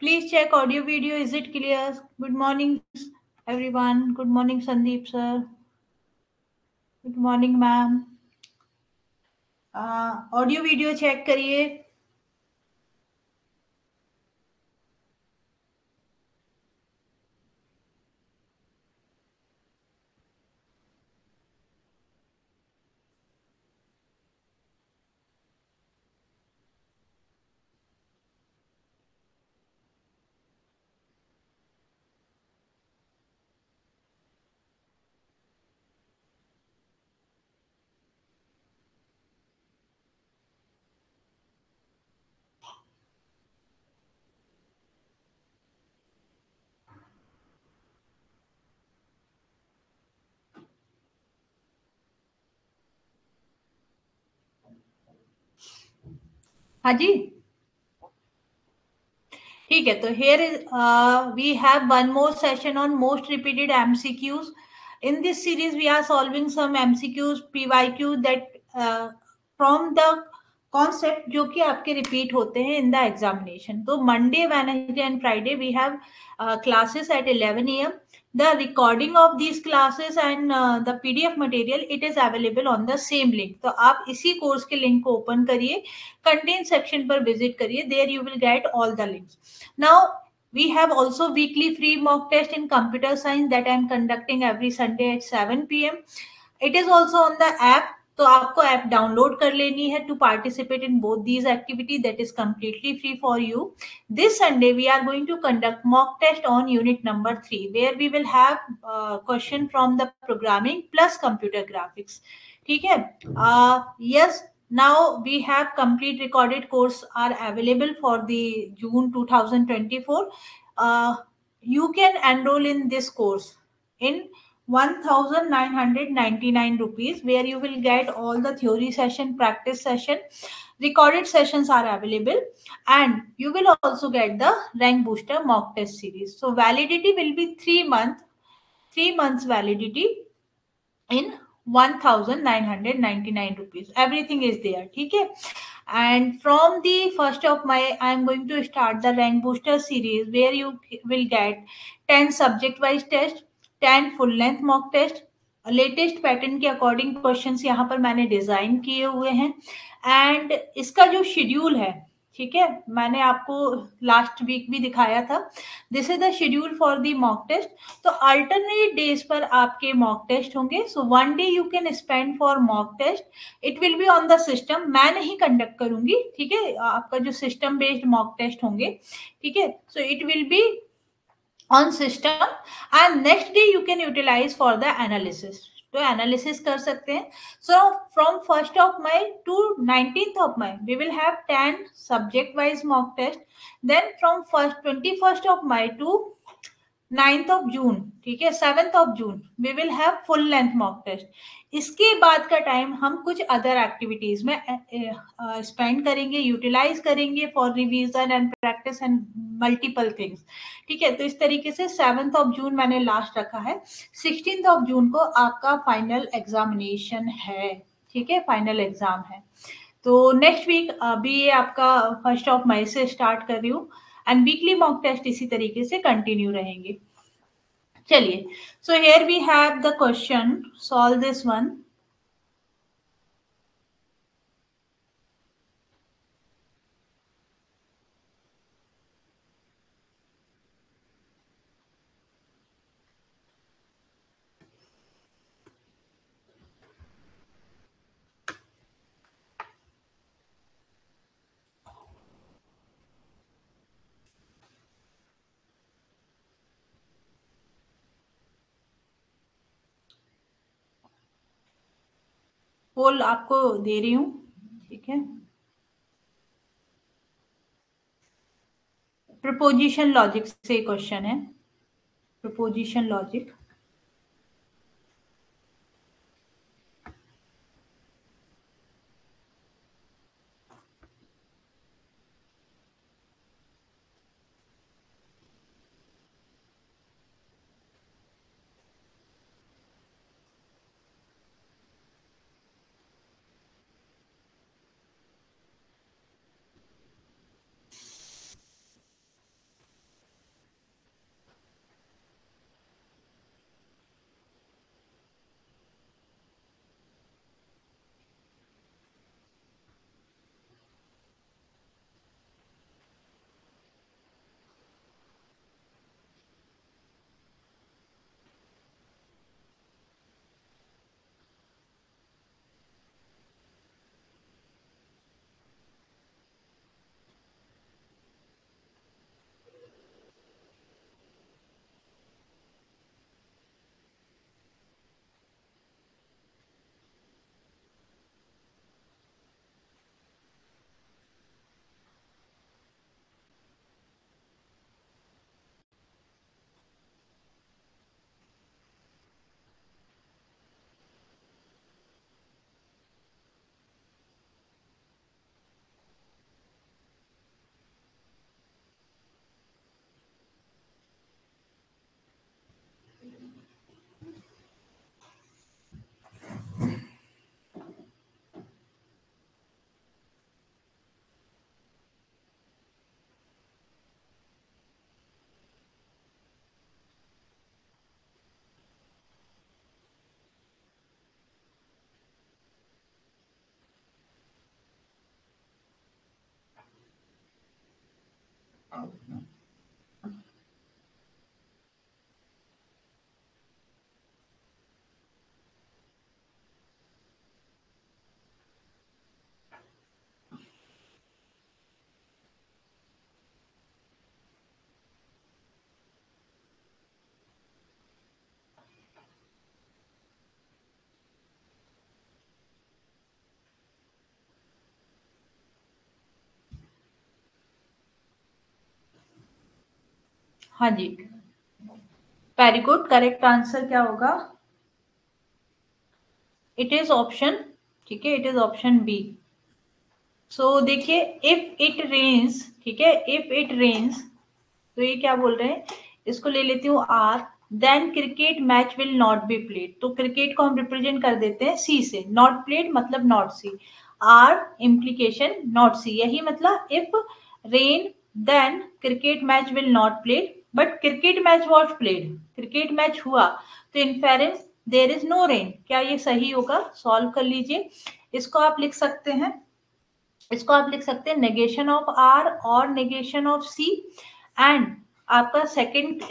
Please check audio video. Is it clear? Good morning, everyone. Good morning, Sandeep sir. Good morning, ma'am. Audio video check करिए. हाँ जी, ठीक है. तो here is we have one more session on most repeated MCQs. In this series, we are solving some MCQs, PYQ that from the concept जो कि आपके repeat होते हैं in the examination. तो Monday, Wednesday and Friday we have classes at 11 a.m. The recording of these classes and the PDF material it is available on the same link. तो आप इसी course के लिंक को open करिए, content section पर visit करिए, there you will get all the links. Now we have also weekly free mock test in computer science that I am conducting every Sunday at 7 p.m. It is also on the app. तो आपको app download कर लेनी है to participate in both these activity. That is completely free for you. This Sunday we are going to conduct mock test on unit number 3 where we will have question from the programming plus computer graphics. ठीक है. Yes, now we have complete recorded course are available for the June 2024. uh, you can enroll in this course in 1999 rupees, where you will get all the theory session, practice session, recorded sessions are available, and you will also get the rank booster mock test series. So validity will be 3 months, 3 months validity in 1999 rupees. Everything is there. ठीक है. And from the 1st of May, I am going to start the rank booster series where you will get 10 subject wise test, 10 full length mock test, latest pattern के according questions यहाँ पर मैंने design किए हुए हैं. And इसका जो schedule है, ठीक है, मैंने आपको लास्ट वीक भी दिखाया था. This is the schedule for the mock test. तो अल्टरनेट डेज पर आपके मॉक टेस्ट होंगे. So one day you can spend for mock test. It will be on the system. मैं नहीं कंडक्ट करूंगी, ठीक है. आपका जो सिस्टम बेस्ड मॉक टेस्ट होंगे, ठीक है. सो it will B on system, and next day you can utilize for the analysis. तो एनालिसिस कर सकते हैं. So from 1st of May to 19th of May we will have 10 subject wise mock test. Then from 21st of May to 9th of June, ठीक है, 7th of June we will have full length mock test. इसके बाद का time हम कुछ other activities में spend करेंगे, utilize करेंगे for revision and practice and multiple things. ठीक है. तो इस तरीके से 7th of June मैंने लास्ट रखा है. 16th of June को आपका फाइनल एग्जामिनेशन है. ठीक है, फाइनल एग्जाम है. तो नेक्स्ट वीक अभी ये आपका 1st of May से स्टार्ट कर रही हूँ, एंड वीकली मॉक टेस्ट इसी तरीके से कंटिन्यू रहेंगे. चलिए. So here we have the question. Solve this one. Poll आपको दे रही हूँ. ठीक है. प्रपोजिशन लॉजिक से क्वेश्चन है. Proposition logic. हाँ जी, वेरी गुड। करेक्ट आंसर क्या होगा? इट इज ऑप्शन, ठीक है, it is option B. So देखिए, इफ इट रेन्स, ठीक है, इफ इट रेन्स, तो ये क्या बोल रहे हैं, इसको ले लेती हूँ R, then cricket match will not be played. तो क्रिकेट को हम रिप्रेजेंट कर देते हैं सी से, नॉट प्लेड मतलब not C, R implication not C, यही मतलब if rain then cricket match will not played, but cricket match was played, cricket match हुआ, तो inference there is no rain, क्या ये सही होगा? सॉल्व कर लीजिए। इसको आप लिख सकते हैं, इसको आप लिख सकते हैं नेगेशन ऑफ आर और नेगेशन ऑफ सी, एंड आपका सेकंड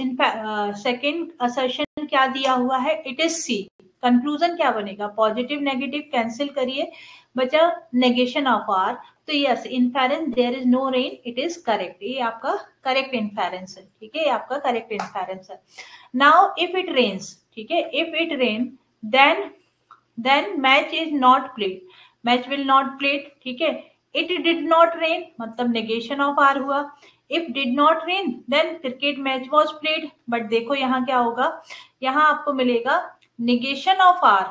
सेकंड असर्शन क्या दिया हुआ है? It is C. कंक्लूजन क्या बनेगा? पॉजिटिव नेगेटिव कैंसिल करिए, बचा नेगेशन ऑफ आर। तो yes, inference there is no rain, it is correct, ये आपका करेक्ट इनफेरेंस है, ठीक है, ये आपका करेक्ट इनफेरेंस है। नाउ इफ इट रेन्स, ठीक है, if it rain then match is not played, match will not played, ठीक है। इट डिड नॉट रेन मतलब नेगेशन ऑफ आर हुआ, if did not rain then cricket match was played, but देखो यहाँ क्या होगा, यहाँ आपको मिलेगा नेगेशन ऑफ आर,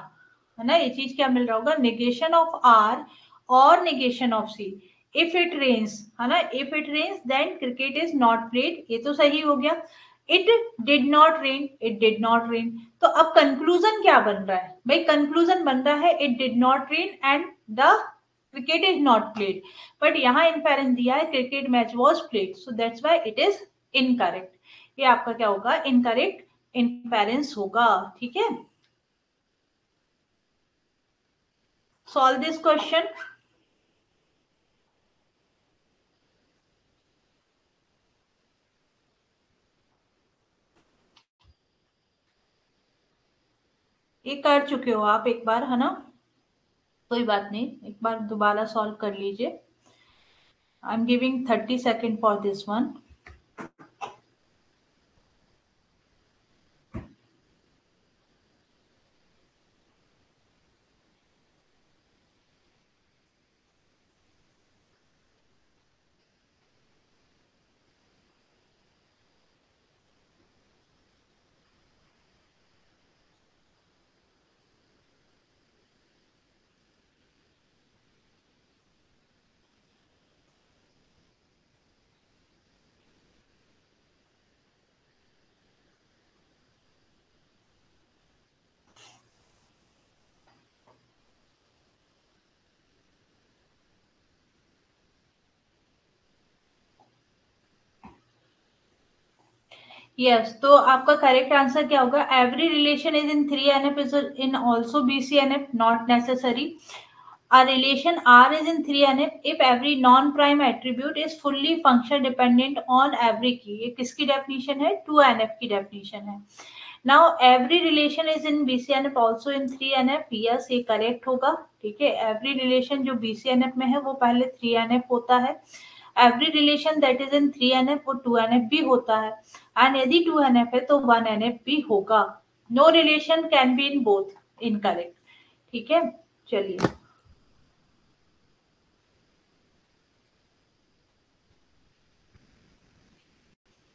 है ना, ये चीज क्या मिल रहा होगा? नेगेशन ऑफ आर और negation of C. If it rains, है ना, if it rains then cricket is not played, ये तो सही हो गया। It did not rain, it did not rain. तो अब कंक्लूजन क्या बन रहा है भाई? कंक्लूजन बन रहा है it did not rain and the cricket is not played, but यहाँ इनफेरेंस दिया है cricket match was played, so that's why it is incorrect. ये आपका क्या होगा? इनकरेक्ट इनफेरेंस होगा, ठीक है। Solve this question. ये कर चुके हो आप एक बार, है ना, कोई बात नहीं, एक बार दोबारा सॉल्व कर लीजिए। I am giving 30 second for this one. Yes, तो आपका करेक्ट आंसर क्या होगा? Every relation is in 3NF is in also BCNF, not necessary. A relation R is in 3NF if every non-prime attribute is fully function dependent on every key। ये किसकी definition है? 2NF की definition है। Now every relation is in BCNF also in 3NF, yes ये correct होगा, ठीक है। every relation जो BCNF में है वो पहले 3NF होता है, every relation that is in 3NF वो 2NF भी होता है, एंड यदि 2NF है तो 1NF भी होगा। No relation can be in both, incorrect, ठीक है। चलिए,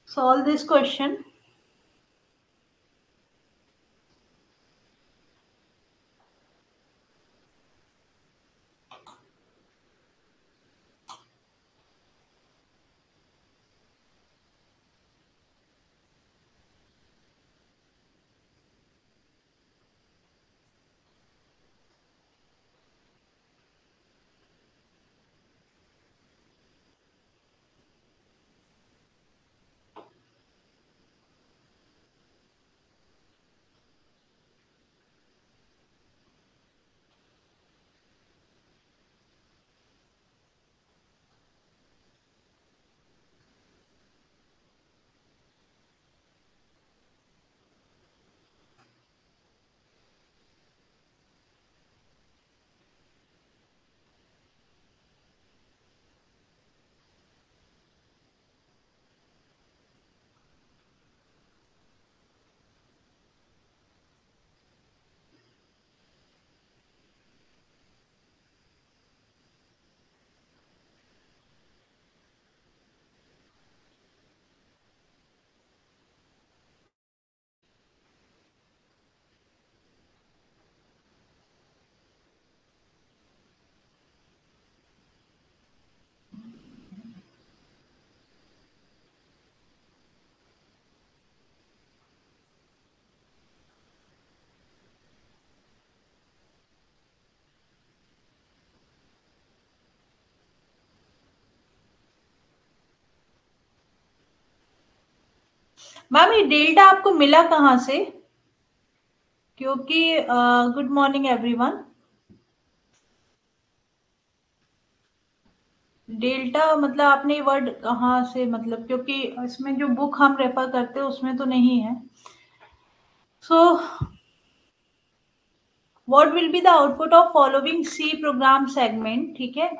solve this question। मैम ये डेल्टा आपको मिला कहाँ से? क्योंकि गुड मॉर्निंग एवरीवन। डेल्टा मतलब आपने ये वर्ड कहाँ से, मतलब क्योंकि इसमें जो बुक हम रेफर करते हैं उसमें तो नहीं है। So what will be the output of following C program segment, ठीक है।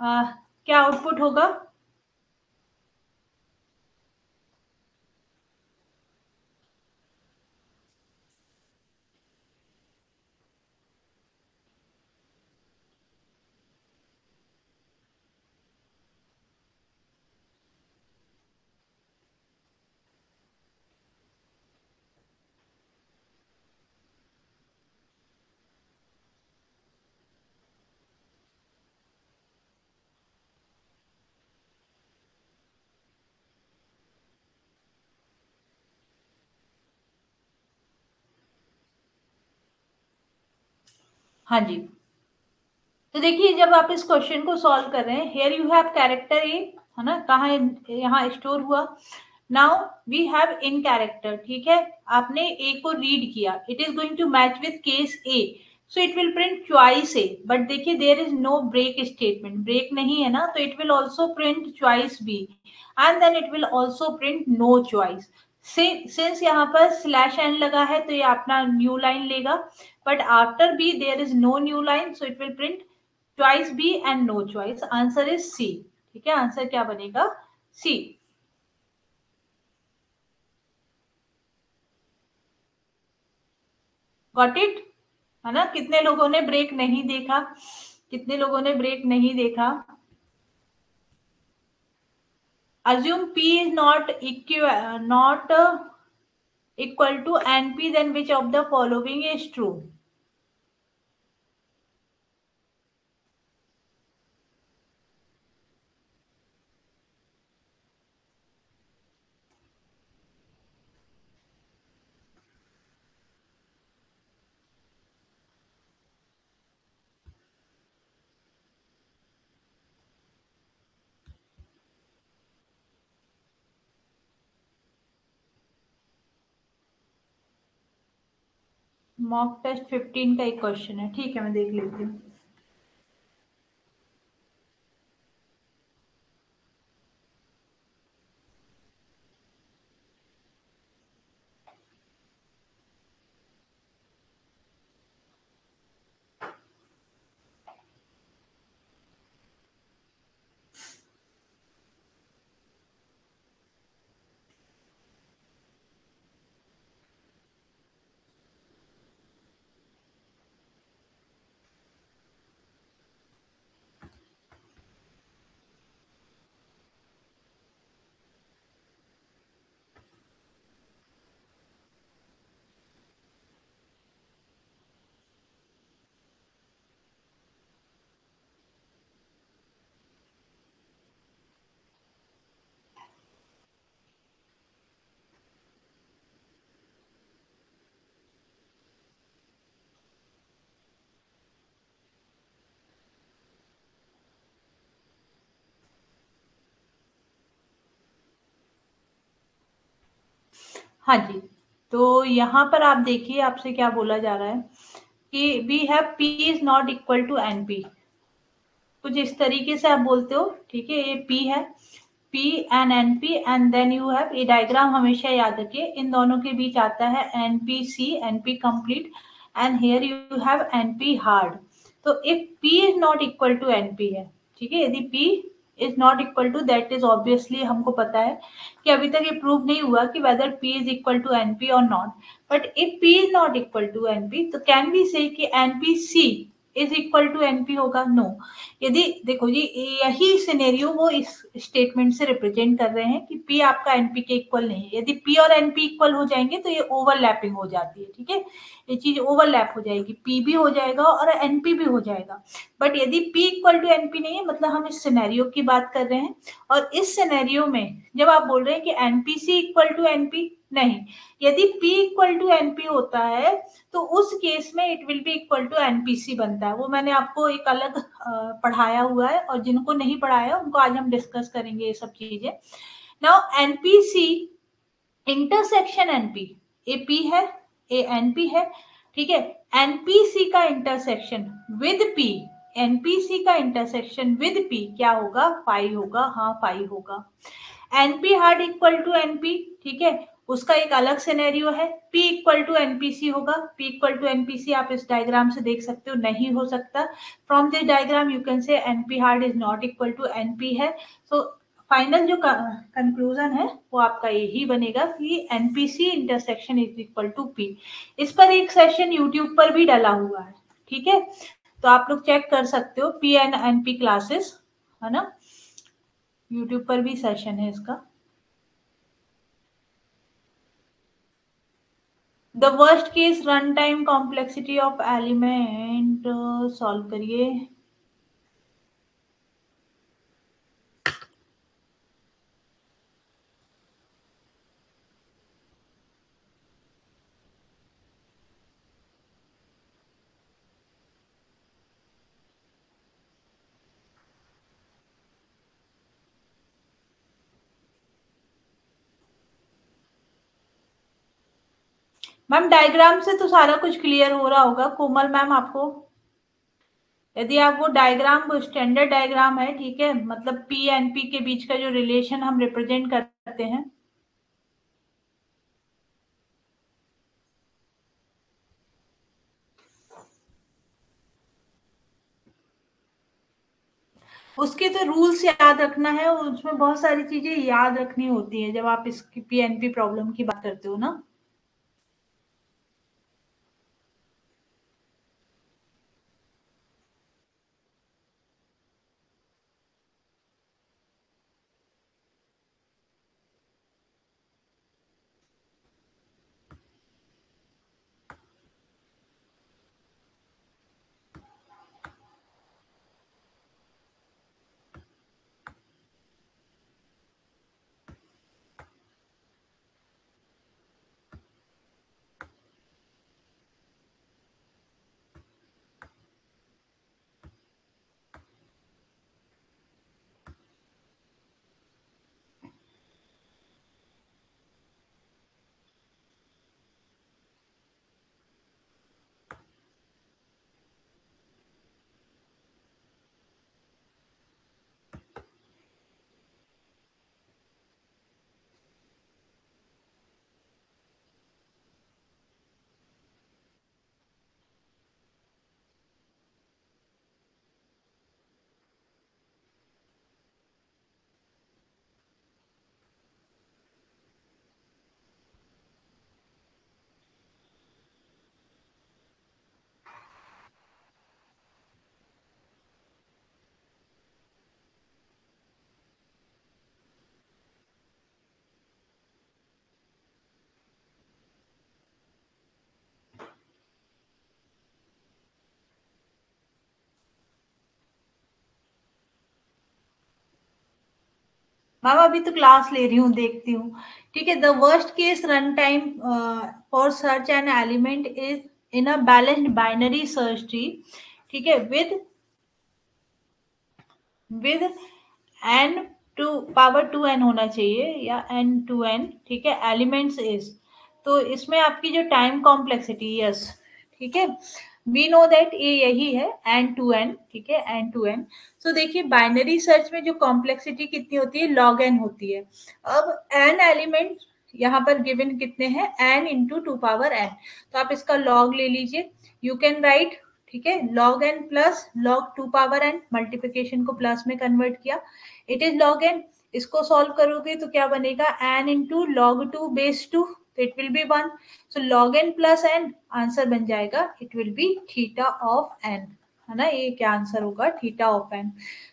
क्या आउटपुट होगा? हाँ जी। तो देखिए जब आप इस क्वेश्चन को सॉल्व कर रहे हैं, here you have character A, है ना, कहाँ यहाँ स्टोर हुआ। Now we have in character, ठीक है। आपने ए को रीड किया, it is going to match with case A, so it will print choice A. But देखिए there is no break statement, break नहीं है ना, तो it will also print choice B, and then it will also print no choice. Since यहाँ पर slash N लगा है तो ये अपना न्यू लाइन लेगा, but after B there is no new line, so it will print twice B and no choice. Answer is C, ठीक है। आंसर क्या बनेगा? C। गॉट इट, है ना। कितने लोगों ने ब्रेक नहीं देखा? कितने लोगों ने ब्रेक नहीं देखा? assume P is not equal to NP, then which of the following is true? Mock test 15 का एक क्वेश्चन है, ठीक है, मैं देख लेती हूँ। हाँ जी। तो यहाँ पर आप देखिए आपसे क्या बोला जा रहा है कि we have P is not equal to NP. कुछ इस तरीके से आप बोलते हो, ठीक है। ये पी है, P and NP, and then you have, ये डायग्राम हमेशा याद रखिए, इन दोनों के बीच आता है NP C, NP complete, and here you have NP hard. तो if P is not equal to NP है, ठीक है, यदि P is not equal to, that is obviously हमको पता है कि अभी तक ये प्रूव नहीं हुआ कि whether P is equal to NP और not. But if P is not equal to NP, तो कैन वी से कि NP C is equal to NP होगा? नो। यदि देखो जी, यही सिनेरियो वो इस स्टेटमेंट से रिप्रेजेंट कर रहे हैं कि पी आपका एनपी के इक्वल नहीं है। यदि पी और एनपी इक्वल हो जाएंगे तो ये ओवरलैपिंग हो जाती है, ठीक है। ये चीज ओवरलैप हो जाएगी, पी भी हो जाएगा और एनपी भी हो जाएगा। बट यदि पी इक्वल टू एनपी नहीं है, मतलब हम इस सिनेरियो की बात कर रहे हैं, और इस सिनेरियो में जब आप बोल रहे हैं कि एनपीसी इक्वल टू एनपी, नहीं, यदि P इक्वल टू एनपी होता है तो उस केस में it will be equal to NPC बनता है। वो मैंने आपको एक अलग पढ़ाया हुआ है, और जिनको नहीं पढ़ाया उनको आज हम डिस्कस करेंगे ये सब चीजें। Now NPC intersection NP, a P है, ए एनपी है, ठीक है। एनपीसी का इंटरसेक्शन विद पी, एनपीसी का इंटरसेक्शन विद पी क्या होगा? फाइव होगा, हाँ फाइव होगा। NP hard equal to NP, ठीक है, उसका एक अलग सिनेरियो है। P इक्वल टू एनपीसी होगा, P इक्वल टू एनपीसी आप इस डायग्राम से देख सकते हो, नहीं हो सकता। From this diagram you can say NP hard is not equal to NP है। सो फाइनल जो कंक्लूजन है वो आपका यही बनेगा कि NPC intersection is equal to P. इस पर एक सेशन यूट्यूब पर भी डला हुआ है, ठीक है, तो आप लोग चेक कर सकते हो, पी एंड एनपी क्लासेस, है ना, यूट्यूब पर भी सेशन है इसका। The worst case run time complexity of element solve करिए। मैम डायग्राम से तो सारा कुछ क्लियर हो रहा होगा कोमल मैम आपको। यदि आप वो डायग्राम स्टैंडर्ड डायग्राम है, ठीक है, मतलब पी एंड पी के बीच का जो रिलेशन हम रिप्रेजेंट करते हैं, उसके तो रूल्स याद रखना है, और उसमें बहुत सारी चीजें याद रखनी होती है जब आप इसकी पीएनपी प्रॉब्लम की बात करते हो ना। मैम अभी तो क्लास ले रही हूँ, देखती हूँ, ठीक है। The worst case run time for search an element is in a balanced binary search tree, ठीक है, with n to power to n होना चाहिए, या एन टू एन, ठीक है, एलिमेंट्स इज, तो इसमें आपकी जो टाइम कॉम्प्लेक्सिटी, यस, ठीक है, वी नो दैट ये यही है एन टू एन, ठीक है, एन टू एन। सो देखिए बाइनरी सर्च में जो कॉम्प्लेक्सिटी कितनी होती है, लॉग एन होती है। अब एन एलिमेंट यहाँ पर गिवन कितने हैं, n into to power n, तो आप इसका लॉग ले लीजिए, यू कैन राइट, ठीक है, log N plus log two power N, multiplication को प्लस में कन्वर्ट किया, इट इज लॉग एन। इसको सॉल्व करोगे तो क्या बनेगा, N into log two base two, तो it will be one. So log N plus N, answer बन जाएगा, it will be theta of N, है ना, ये क्या आंसर होगा, थीटा ऑफ एन।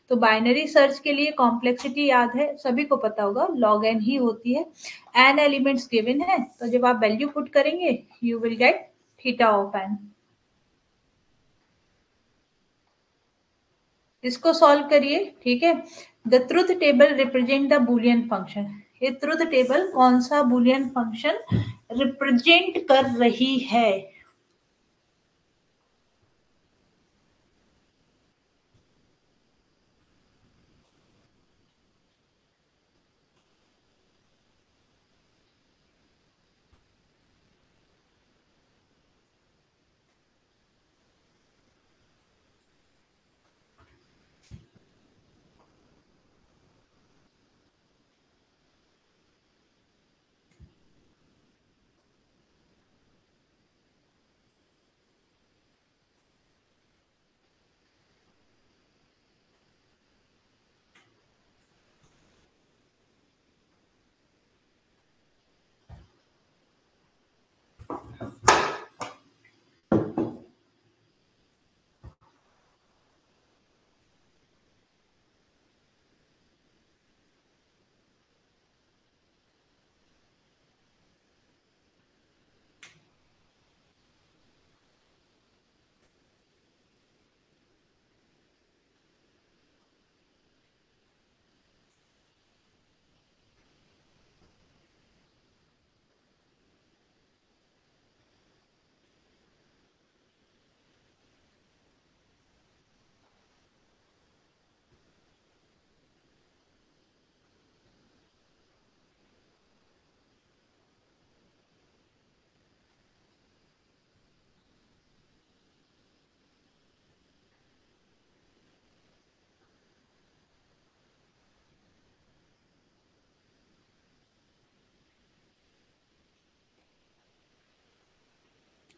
तो बाइनरी सर्च के लिए कॉम्प्लेक्सिटी याद है, सभी को पता होगा, लॉग एन ही होती है। एन एलिमेंट्स गिवन है, तो जब आप वैल्यू पुट करेंगे you will get theta of n. इसको सॉल्व करिए, ठीक है। The truth table represent the boolean function, ये ट्रुथ टेबल कौन सा बुलियन फंक्शन रिप्रेजेंट कर रही है?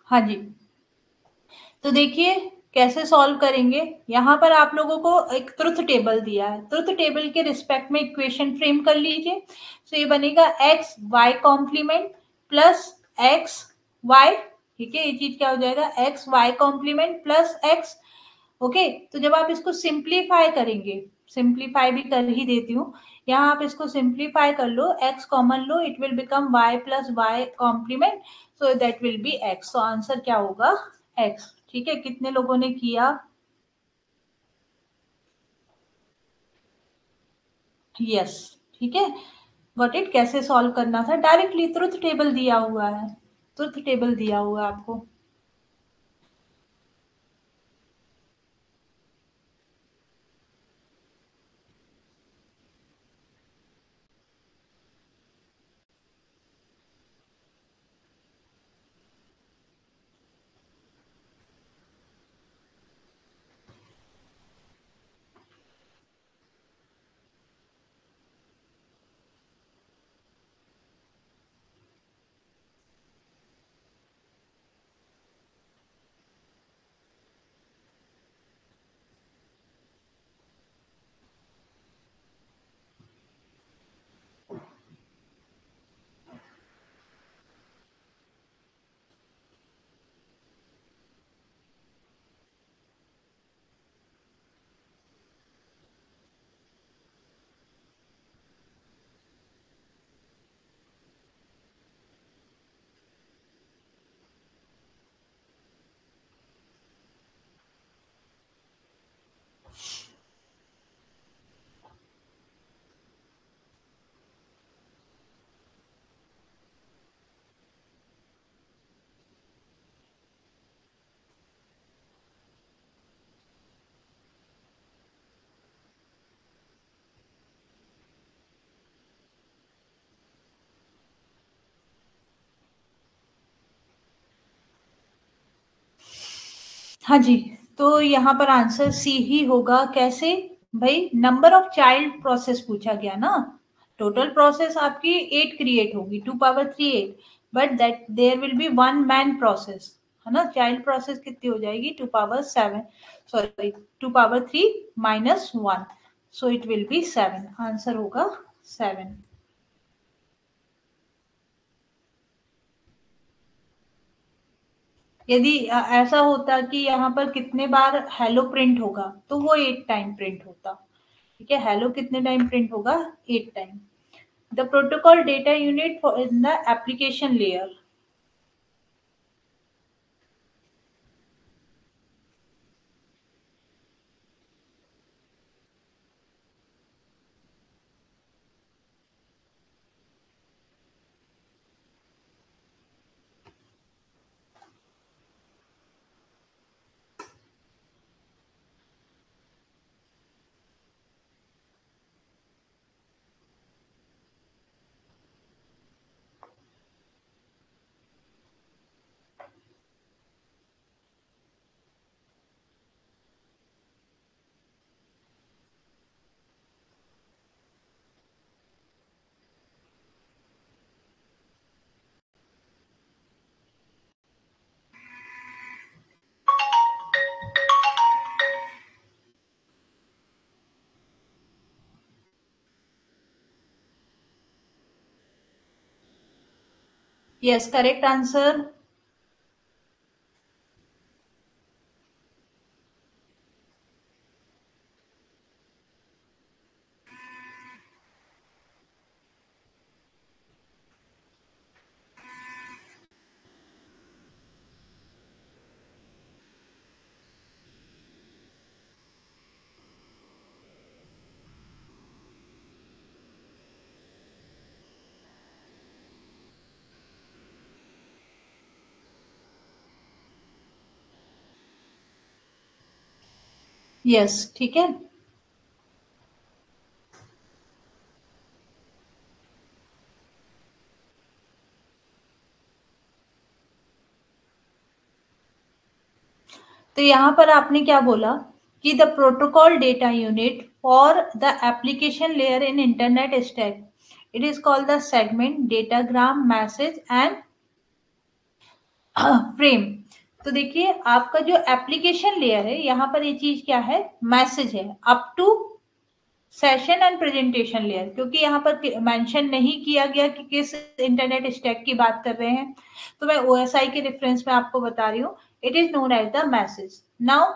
हाँ जी। तो देखिए कैसे सॉल्व करेंगे। यहाँ पर आप लोगों को एक ट्रुथ टेबल दिया है, ट्रुथ टेबल के रिस्पेक्ट में इक्वेशन फ्रेम कर लीजिए। तो ये बनेगा x y complement plus x y. ठीक है, ये चीज क्या हो जाएगा, x y complement plus x. Okay, तो जब आप इसको सिंप्लीफाई करेंगे, सिंप्लीफाई भी कर ही देती हूँ, यहाँ आप इसको सिंप्लीफाई कर लो, x कॉमन लो, it will become y plus y complement, so that will be x। तो आंसर क्या होगा, x। ठीक है, कितने लोगों ने किया, यस। ठीक है, गॉट इट। कैसे सॉल्व करना था, डायरेक्टली ट्रुथ टेबल दिया हुआ है, ट्रुथ टेबल दिया हुआ है आपको। हाँ जी, तो यहाँ पर आंसर सी ही होगा। कैसे भाई, नंबर ऑफ चाइल्ड प्रोसेस पूछा गया ना, टोटल प्रोसेस आपकी 8 क्रिएट होगी, 2 power 3 8, but that there will be one main process, है ना। चाइल्ड प्रोसेस कितनी हो जाएगी, 2 power 7, sorry 2 power 3 -1, so it will be 7। Answer होगा 7। यदि ऐसा होता कि यहाँ पर कितने बार हेलो प्रिंट होगा, तो वो 8 टाइम प्रिंट होता। ठीक है, हेलो कितने टाइम प्रिंट होगा, 8 time. The protocol data unit for in the application layer. Yes, correct answer. Yes, ठीक है। तो यहाँ पर आपने क्या बोला कि the protocol data unit for the application layer in internet stack, it is called the segment datagram message and frame. तो देखिए आपका जो एप्लीकेशन लेयर है यहाँ पर ये चीज क्या है, मैसेज है up to session and presentation layer, क्योंकि यहाँ पर मेंशन नहीं किया गया कि किस इंटरनेट स्टैक की बात कर रहे हैं, तो मैं ओएसआई के रेफरेंस में आपको बता रही हूँ। It is known as the message. Now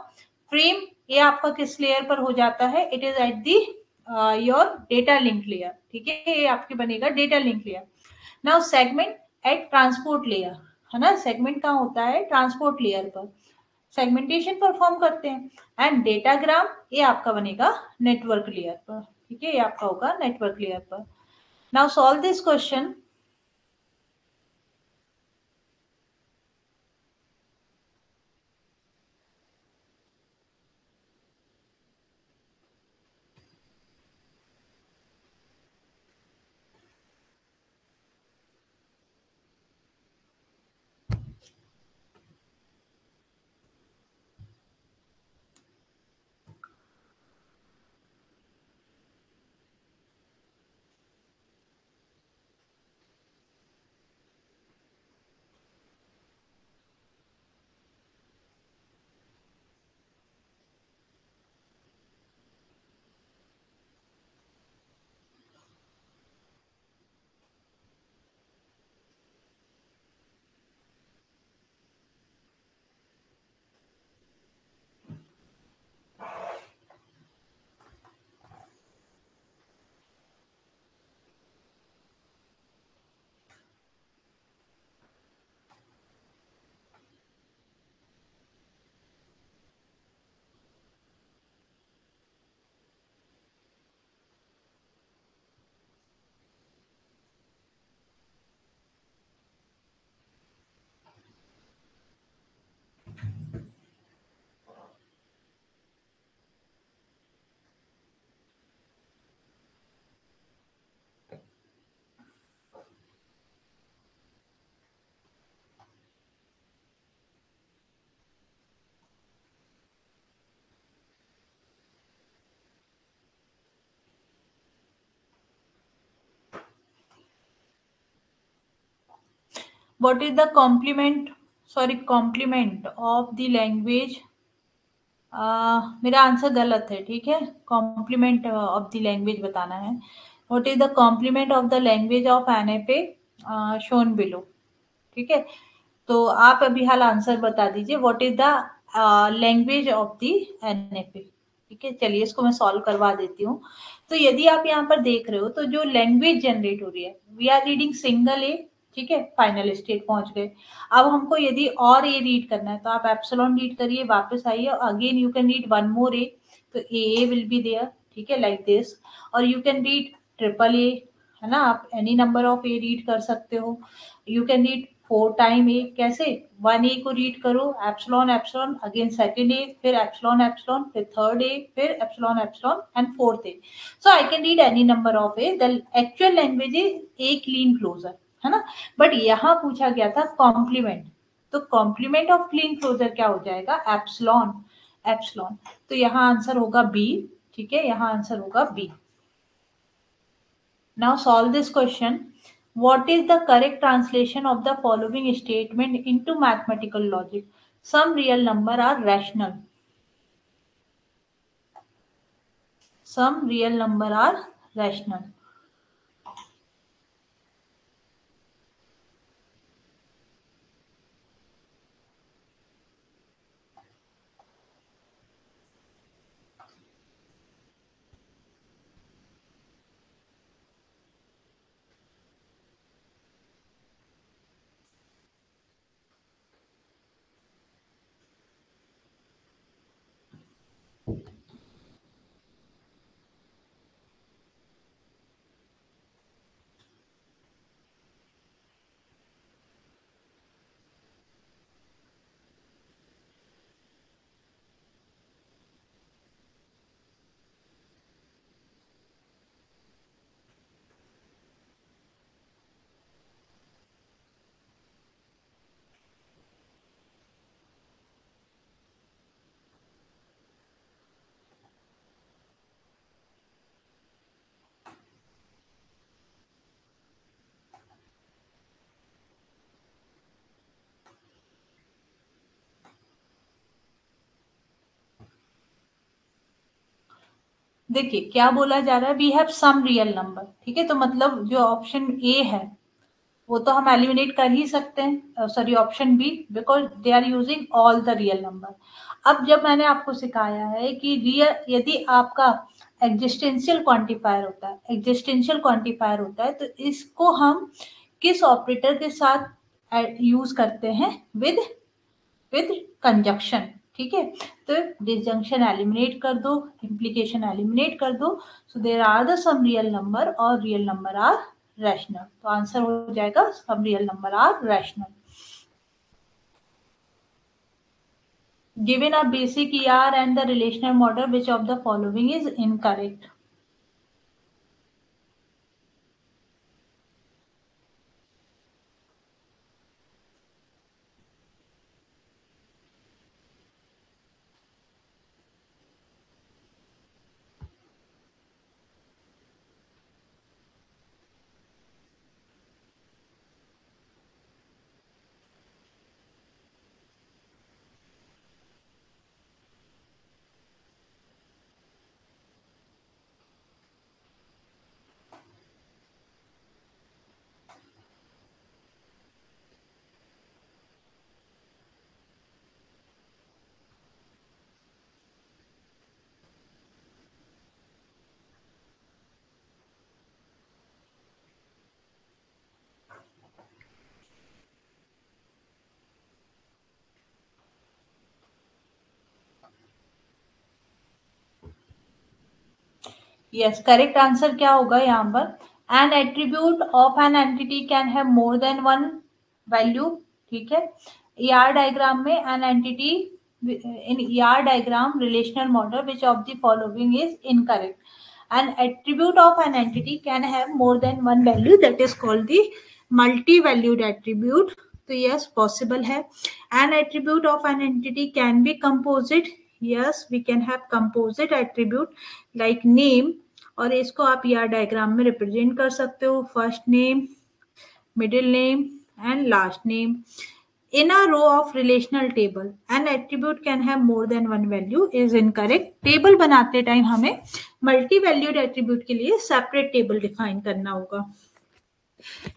frame ये आपका किस लेयर पर हो जाता है, it is at the your data link layer, ठीक है, ये आपके बनेगा data link layer. Now segment at transport layer, है ना, सेगमेंट कहाँ होता है, ट्रांसपोर्ट लेयर पर सेगमेंटेशन परफॉर्म करते हैं। एंड डेटाग्राम ये आपका बनेगा नेटवर्क लेयर पर, ठीक है, ये आपका होगा नेटवर्क लेयर पर। Now solve this question. What is the complement, sorry complement of the language, मेरा आंसर गलत है, ठीक है, कॉम्प्लीमेंट ऑफ द लैंग्वेज बताना है। What is the complement of the language of n a pay shown below, ठीक है। तो आप अभी हाल आंसर बता दीजिए, what is the language of the NAP, ठीक है। चलिए इसको मैं सॉल्व करवा देती हूँ। तो यदि आप यहाँ पर देख रहे हो तो जो लैंग्वेज जनरेट हो रही है, वी आर रीडिंग सिंगल ए, ठीक है, फाइनल स्टेट पहुंच गए। अब हमको यदि और ए रीड करना है तो आप एप्सिलॉन रीड करिए, वापस आइए, again you can read one more A, तो ए विल बी देयर, ठीक है, लाइक दिस। और you can read triple A, है ना, आप any number of A read कर सकते हो। You can read four time A, कैसे, वन ए को रीड करो, epsilon epsilon, again second A, फिर एप्सिलॉन एप्सिलॉन, फिर थर्ड ए, फिर epsilon epsilon and fourth A. So I can read any number of a, the actual language is a Kleene closure, है ना। But यहाँ पूछा गया था कॉम्प्लीमेंट, तो कॉम्प्लीमेंट ऑफ क्लीन क्लोजर क्या हो जाएगा, एप्सिलॉन, एप्सिलॉन। तो यहाँ आंसर होगा बी, ठीक है, यहाँ आंसर होगा B. Now solve this question. What is the correct translation of the following statement into mathematical logic? Some real number are rational. Some real number are rational. देखिए क्या बोला जा रहा है, we have some real number, ठीक है, तो मतलब जो ऑप्शन ए है वो तो हम एलिमिनेट कर ही सकते हैं, sorry option B, because they are using all the real number. अब जब मैंने आपको सिखाया है कि रियल, यदि आपका एग्जिस्टेंशियल क्वांटिफायर होता है तो इसको हम किस ऑपरेटर के साथ यूज करते हैं, विद कंजक्शन, ठीक है। तो डिसजंक्शन एलिमिनेट कर दो, इम्प्लीकेशन एलिमिनेट कर दो, so there are the some real number और रियल नंबर आर रैशनल, तो आंसर हो जाएगा some real number are rational. Given a basic ER and the relational model, which of the following is incorrect? Yes, correct answer क्या होगा यहाँ पर, N attribute of an entity can have more than one value, ठीक है। ER diagram में an entity, in ER diagram relational model which of the following is incorrect. N attribute of an entity can have more than one value, that is called the multi valued attribute, तो yes possible है। N attribute of an entity can be composite, yes we can have composite attribute like name, और इसको आप यार diagram में represent कर सकते हो, first name, middle name and last name. in a row of relational table an attribute can have more than one value is incorrect। Table बनाते time हमें मल्टी वैल्यूड एट्रीब्यूट के लिए सेपरेट टेबल डिफाइन करना होगा।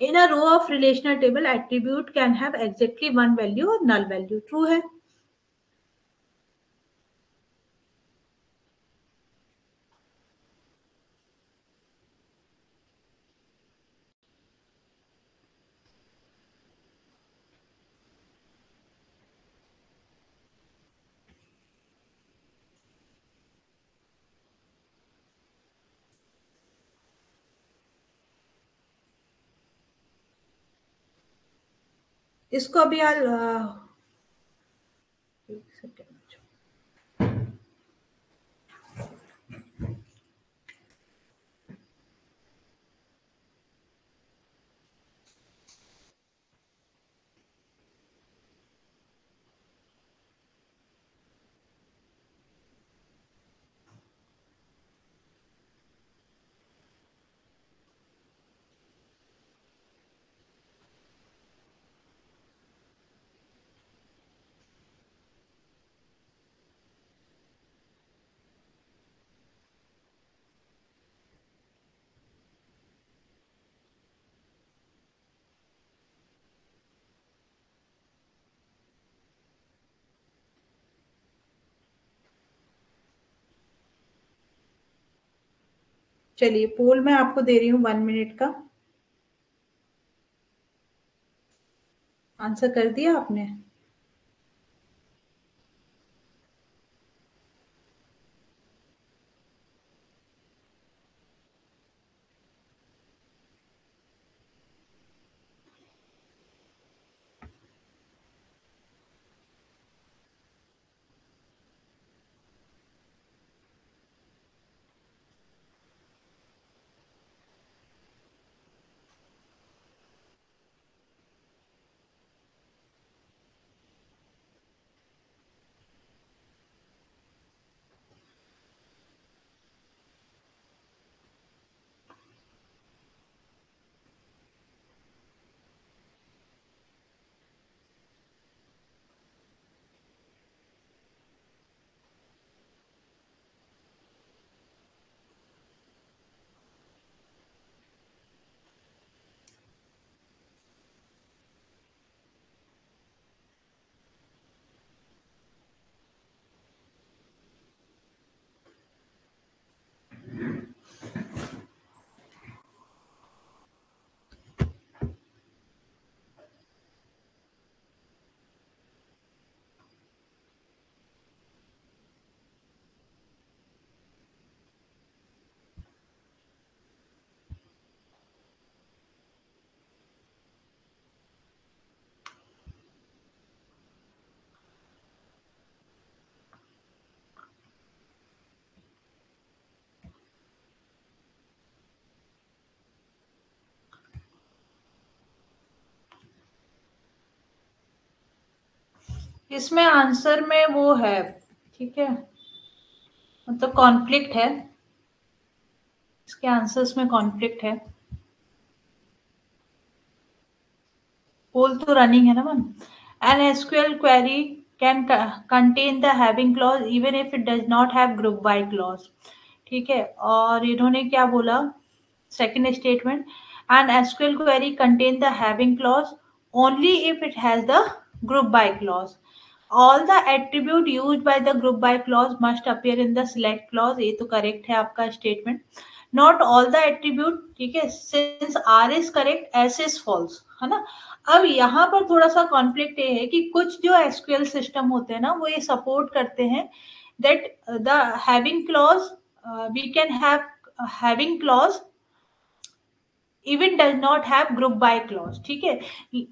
in a row of relational table attribute can have exactly one value और null value, true है। इसको अभी यार एक सेकेंड, चलिए पोल मैं आपको दे रही हूँ 1 मिनट का, आंसर कर दिया आपने। इसमें आंसर में वो है, ठीक है, मतलब कॉन्फ्लिक्ट है, इसके आंसर्स में कॉन्फ्लिक्ट है। पोल तो रनिंग है ना ma'am. An SQL query can contain the having clause even if it does not have group by clause. ठीक है, और इन्होंने क्या बोला, second statement, an SQL query contain the having clause only if it has the group by clause. All the attribute use by the group by clause must appear in the select clause. ये तो correct है आपका statement. Not all the attribute, ठीक है, since R is correct S is false, है ना। अब यहाँ पर थोड़ा सा कॉन्फ्लिक्ट ये है कि कुछ जो एसक्यूएल सिस्टम होते हैं ना, वो ये सपोर्ट करते हैं that the having clause, we can have having clause even does not have group by clause. ठीक है,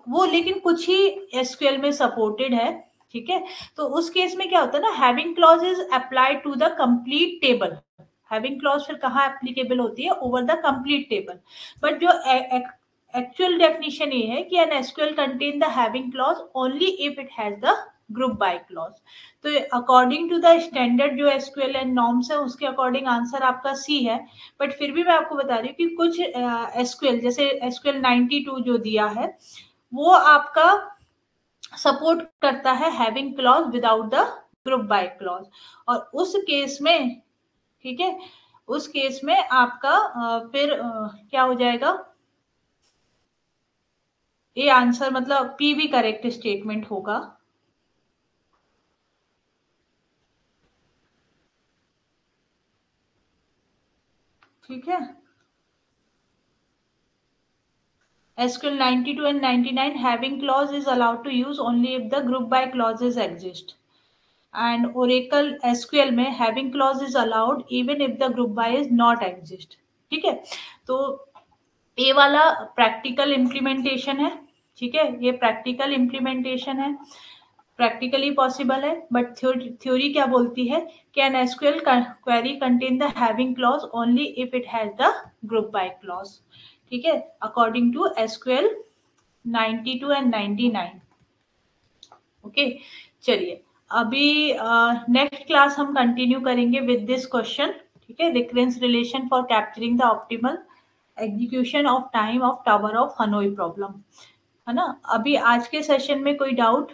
वो लेकिन कुछ ही एसक्यूएल में सपोर्टेड है। ठीक है, तो उस केस में क्या होता है ना, having clause is applied to the complete table. Having clause फिर कहाँ एप्लीकेबल होती है, over the complete table. But जो एक्चुअल डेफिनेशन ये है कि an SQL contain the having clause only if it has the group by clause. तो according to the standard जो एसक्यूएल एंड नॉर्म्स है, उसके अकॉर्डिंग आंसर आपका सी है। बट फिर भी मैं आपको बता रही हूँ कि कुछ एसक्यूएल, जैसे एसक्यूएल 92 जो दिया है, वो आपका सपोर्ट करता है having clause without the group by clause. और उस केस में, ठीक है, उस केस में आपका फिर क्या हो जाएगा, ये आंसर मतलब पी भी करेक्ट स्टेटमेंट होगा। ठीक है, SQL 92 and 99 having clause is allowed to use only if the group by clauses exist. And Oracle SQL में having clause is allowed even if the group by is not exist. ठीक है, तो ये वाला practical implementation है। ठीक है, ये प्रैक्टिकल इम्प्लीमेंटेशन है, प्रैक्टिकली पॉसिबल है। बट थ्योरी क्या बोलती है कि an SQL query contain the having clause only if it has the group by clause. ठीक है, according to SQL 92 and 99। Okay, चलिए अभी नेक्स्ट क्लास हम कंटिन्यू करेंगे विद दिस क्वेश्चन। ठीक है, recurrence relation for capturing the optimal execution of time of tower of Hanoi problem, है ना। अभी आज के सेशन में कोई doubt?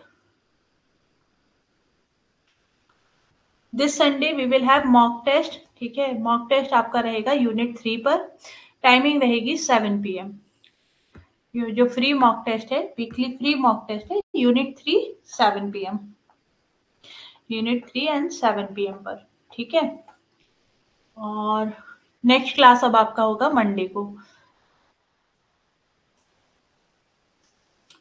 This Sunday we will have mock test. ठीक है, मॉक टेस्ट आपका रहेगा यूनिट 3 पर, टाइमिंग रहेगी 7 PM। जो फ्री मॉक टेस्ट है, वीकली फ्री मॉक टेस्ट है, unit 3 7 PM, unit 3 and 7 PM पर। ठीक है, और नेक्स्ट क्लास अब आपका होगा मंडे को।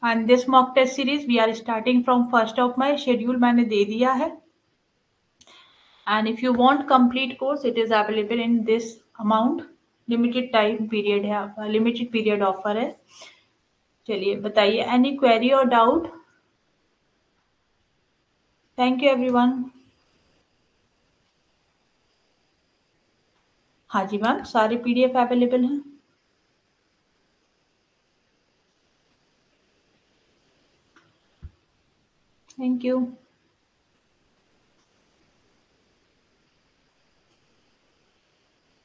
And this mock test series we are starting from 1 schedule मैंने दे दिया है। And if you want complete course, it is available in this amount. Limited time period है, लिमिटेड पीरियड ऑफर है। चलिए बताइए, एनी क्वेरी और डाउट? Thank you everyone. हाँ जी मैम, सारे PDF अवेलेबल हैं। Thank you.